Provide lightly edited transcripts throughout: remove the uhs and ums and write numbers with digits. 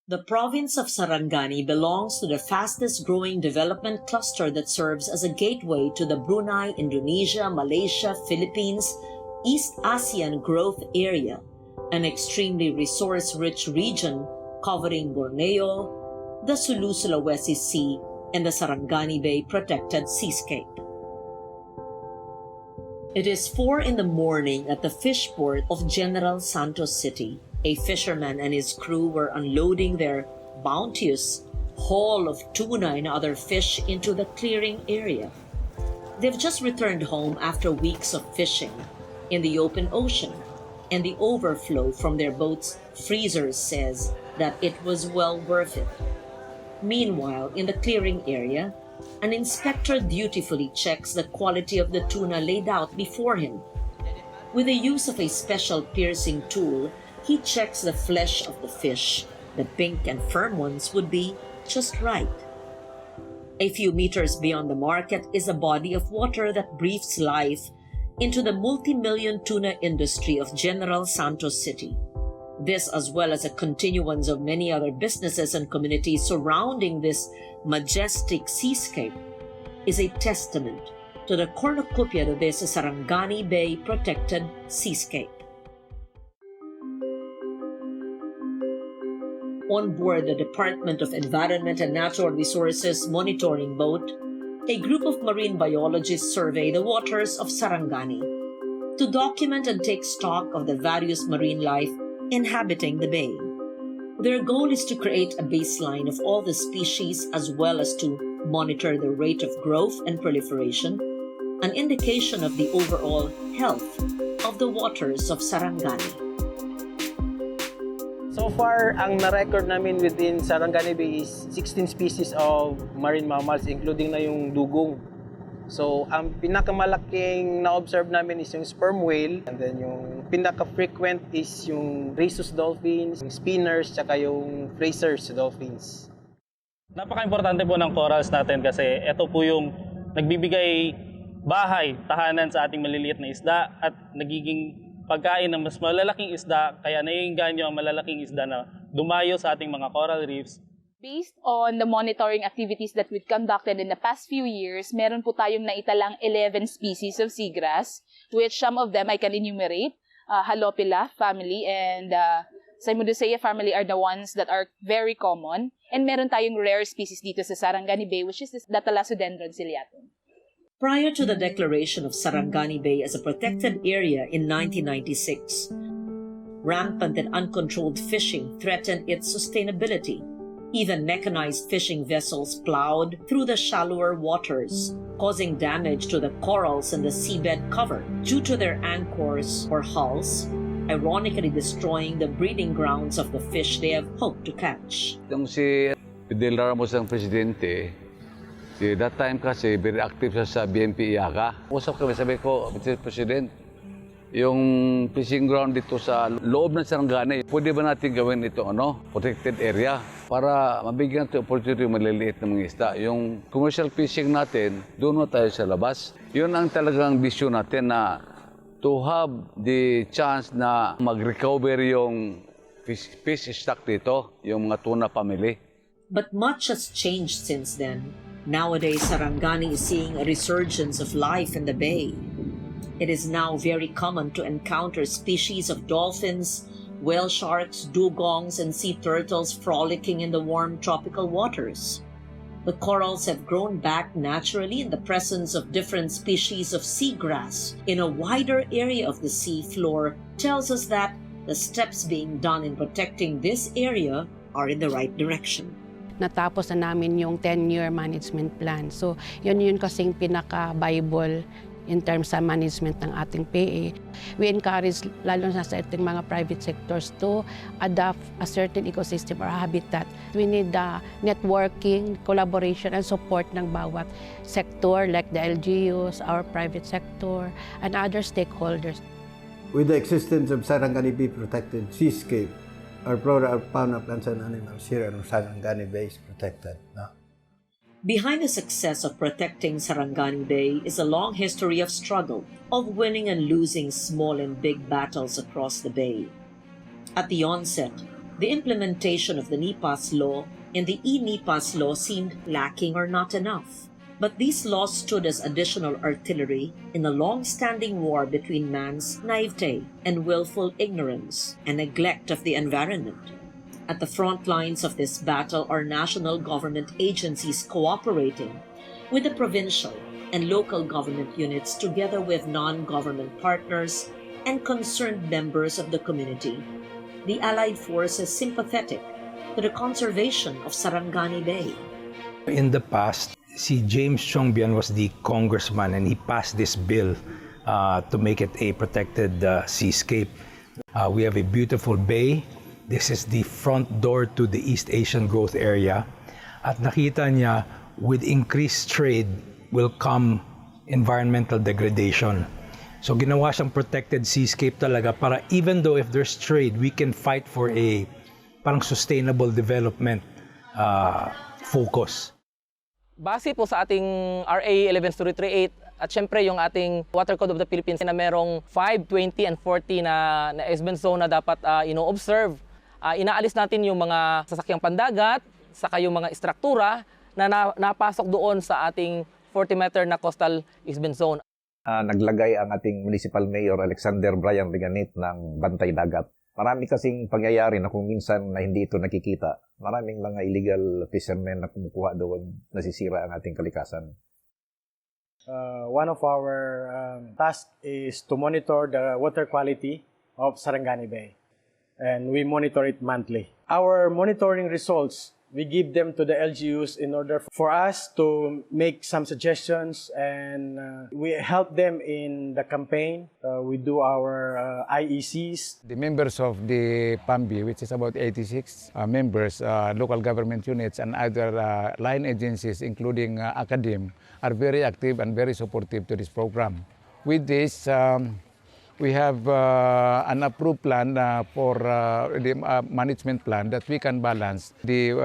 The province of Sarangani belongs to the fastest-growing development cluster that serves as a gateway to the Brunei, Indonesia, Malaysia, Philippines, East ASEAN growth area, an extremely resource-rich region covering Borneo, the Sulu-Sulawesi Sea, and the Sarangani Bay Protected Seascape. It is 4 in the morning at the fish port of General Santos City. A fisherman and his crew were unloading their bounteous haul of tuna and other fish into the clearing area. They've just returned home after weeks of fishing in the open ocean, and the overflow from their boats' freezers says that it was well worth it. Meanwhile, in the clearing area, an inspector dutifully checks the quality of the tuna laid out before him. With the use of a special piercing tool, he checks the flesh of the fish. The pink and firm ones would be just right. A few meters beyond the market is a body of water that breathes life into the multi-million tuna industry of General Santos City. This, as well as a continuance of many other businesses and communities surrounding this majestic seascape, is a testament to the cornucopia de sa Sarangani Bay Protected Seascape. On board the Department of Environment and Natural Resources monitoring boat, a group of marine biologists survey the waters of Sarangani to document and take stock of the various marine life inhabiting the bay. Their goal is to create a baseline of all the species as well as to monitor the rate of growth and proliferation, an indication of the overall health of the waters of Sarangani. So far, ang na-record namin within Sarangani Bay is 16 species of marine mammals, including na yung dugong. So, ang pinakamalaking na-observe namin is yung sperm whale, and then yung pinaka-frequent is yung rhesus dolphins, yung spinners, tsaka yung frasers dolphins. Napaka-importante po ng corals natin kasi ito po yung nagbibigay bahay, tahanan sa ating maliliit na isda at nagiging pagkain ng mas malalaking isda, kaya naiinganyo ang malalaking isda na dumayo sa ating mga coral reefs. Based on the monitoring activities that we've conducted in the past few years, meron po tayong naitalang 11 species of seagrass, which some of them I can enumerate. Halopila family and Simudosea family are the ones that are very common. And meron tayong rare species dito sa Sarangani Bay, which is the Thalassodendron ciliatum. Prior to the declaration of Sarangani Bay as a protected area in 1996, rampant and uncontrolled fishing threatened its sustainability. Even mechanized fishing vessels plowed through the shallower waters, causing damage to the corals and the seabed cover due to their anchors or hulls, ironically destroying the breeding grounds of the fish they have hoped to catch. Yung si Fidel Ramos ang presidente, that time kasi very active siya sa BMP Iaka. Usap kami, sabi ko, Mr. President, yung fishing ground dito sa loob ng Sarangani, pwede ba natin gawin ito protected area para mabigyan natin opportunity yung maliliit na mga isda. Yung commercial fishing natin, doon na tayo sa labas. Yun ang talagang vision natin na to have the chance na mag-recover yung fish stock dito, yung mga tuna family. But much has changed since then. Nowadays, Sarangani is seeing a resurgence of life in the bay. It is now very common to encounter species of dolphins, whale sharks, dugongs, and sea turtles frolicking in the warm tropical waters. The corals have grown back naturally in the presence of different species of seagrass in a wider area of the sea floor tells us that the steps being done in protecting this area are in the right direction. Natapos na namin yung 10-year management plan. So, yun kasing pinaka-Bible in terms sa management ng ating PA. We encourage, lalo na sa ating mga private sectors, to adopt a certain ecosystem or habitat. We need networking, collaboration, and support ng bawat sector like the LGUs, our private sector, and other stakeholders. With the existence of Sarangani Bay Protected Seascape, our flora, fauna, plants, and animals here in Sarangani Bay is protected. No? Behind the success of protecting Sarangani Bay is a long history of struggle, of winning and losing small and big battles across the bay. At the onset, The implementation of the NIPAS law and the e-NIPAS law seemed lacking or not enough. But these laws stood as additional artillery in the long-standing war between man's naivete and willful ignorance and neglect of the environment. At the front lines of this battle are national government agencies cooperating with the provincial and local government units together with non-government partners and concerned members of the community. The Allied force is sympathetic to the conservation of Sarangani Bay. In the past, si James Chongbian was the congressman and he passed this bill to make it a protected seascape. We have a beautiful bay. This is the front door to the East Asian growth area. At nakita niya, with increased trade will come environmental degradation. So ginawa siyang protected seascape talaga para even though if there's trade, we can fight for a parang sustainable development focus. Base po sa ating RA 11338 at syempre yung ating Water Code of the Philippines na merong 5, 20, and 40 na easement zone na dapat ino-observe. Inaalis natin yung mga sasakyang pandagat, saka yung mga istruktura na napasok doon sa ating 40-meter na coastal easement zone. Naglagay ang ating Municipal Mayor Alexander Brian Reganit ng bantay dagat. Marami kasing pangyayari na kung minsan na hindi ito nakikita. Maraming mga illegal fishermen na kumukuha doon, nasisira ang ating kalikasan. One of our tasks is to monitor the water quality of Sarangani Bay. And we monitor it monthly. Our monitoring results, we give them to the LGUs in order for us to make some suggestions, and we help them in the campaign. We do our IECs. The members of the PAMBI, which is about 86 members, local government units, and other line agencies, including academe, are very active and very supportive to this program. With this, we have an approved plan for the management plan that we can balance the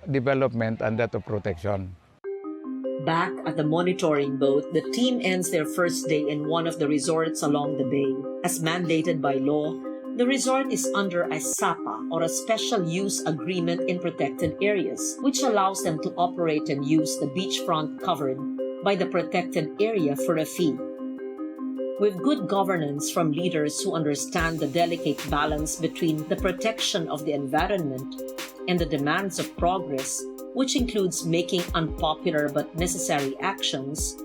development and that of protection. Back at the monitoring boat, the team ends their first day in one of the resorts along the bay. As mandated by law, the resort is under a SAPA or a Special Use Agreement in Protected Areas, which allows them to operate and use the beachfront covered by the protected area for a fee. With good governance from leaders who understand the delicate balance between the protection of the environment and the demands of progress, which includes making unpopular but necessary actions,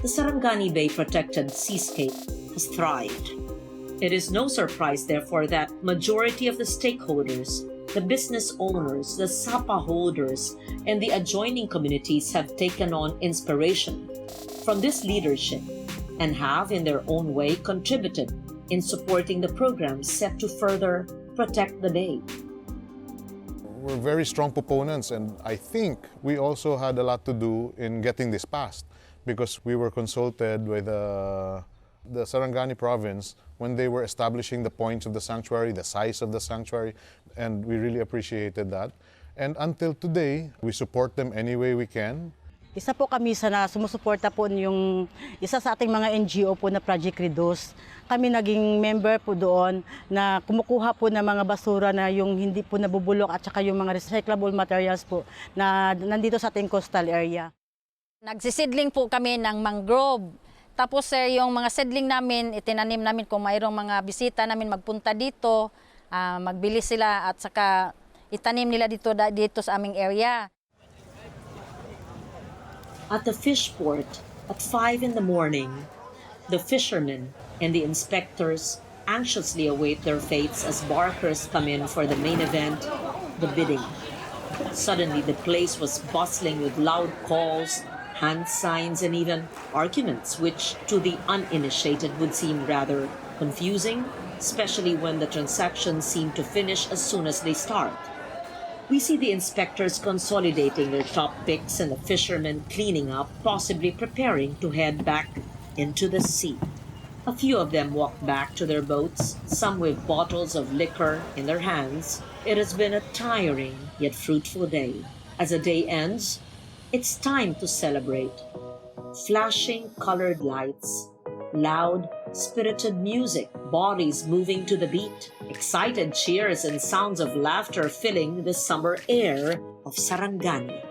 the Sarangani Bay Protected Seascape has thrived. It is no surprise, therefore, that majority of the stakeholders, the business owners, the SAPA holders, and the adjoining communities have taken on inspiration from this leadership and have, in their own way, contributed in supporting the programs set to further protect the bay. We're very strong proponents, and I think we also had a lot to do in getting this passed because we were consulted with the Sarangani province when they were establishing the points of the sanctuary, the size of the sanctuary, and we really appreciated that. And until today, we support them any way we can. Isa po kami sa sumusuporta po yung isa sa ating mga NGO po na Project Reduce. Kami naging member po doon na kumukuha po ng mga basura na yung hindi po nabubulok at saka yung mga recyclable materials po na nandito sa ating coastal area. Nagsisidling po kami ng mangrove. Tapos sir, yung mga seedling namin, itinanim namin kung mayroong mga bisita namin magpunta dito, magbili sila at saka itanim nila dito sa aming area. At the fish port, at 5 in the morning, the fishermen and the inspectors anxiously await their fates as barkers come in for the main event, the bidding. Suddenly, the place was bustling with loud calls, hand signs, and even arguments, which to the uninitiated would seem rather confusing, especially when the transactions seem to finish as soon as they start. We see the inspectors consolidating their top picks and the fishermen cleaning up, possibly preparing to head back into the sea. A few of them walk back to their boats, some with bottles of liquor in their hands. It has been a tiring yet fruitful day. As the day ends, it's time to celebrate. Flashing colored lights, loud spirited music, bodies moving to the beat, excited cheers and sounds of laughter filling the summer air of Sarangani.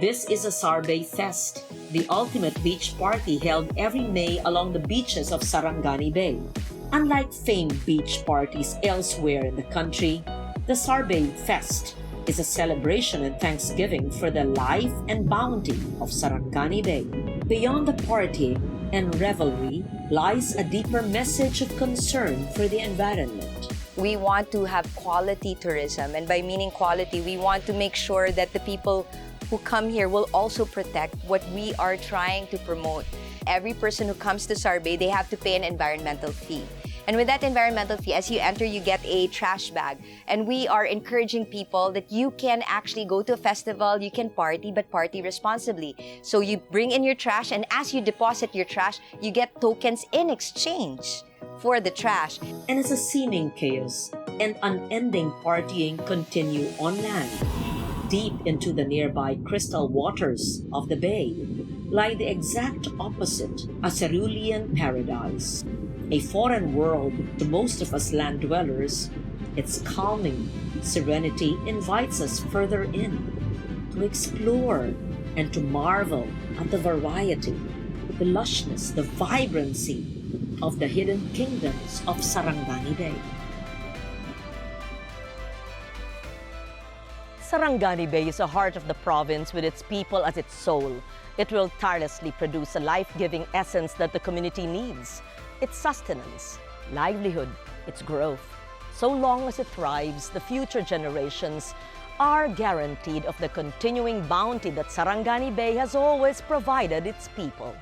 This is a Sarbay Fest, the ultimate beach party held every May along the beaches of Sarangani Bay. Unlike famed beach parties elsewhere in the country, the Sarbay Fest is a celebration and thanksgiving for the life and bounty of Sarangani Bay. Beyond the party and revelry lies a deeper message of concern for the environment. We want to have quality tourism, and by meaning quality, we want to make sure that the people who come here will also protect what we are trying to promote. Every person who comes to Sarbay, they have to pay an environmental fee. And with that environmental fee, as you enter, you get a trash bag. And we are encouraging people that you can actually go to a festival, you can party, but party responsibly. So you bring in your trash, and as you deposit your trash, you get tokens in exchange for the trash. And as a seeming chaos and unending partying continue on land, deep into the nearby crystal waters of the bay lie the exact opposite, a cerulean paradise. A foreign world to most of us land dwellers, its calming serenity invites us further in to explore and to marvel at the variety, the lushness, the vibrancy of the hidden kingdoms of Sarangani Bay. Sarangani Bay is the heart of the province with its people as its soul. It will tirelessly produce a life-giving essence that the community needs. Its sustenance, livelihood, its growth. So long as it thrives, the future generations are guaranteed of the continuing bounty that Sarangani Bay has always provided its people.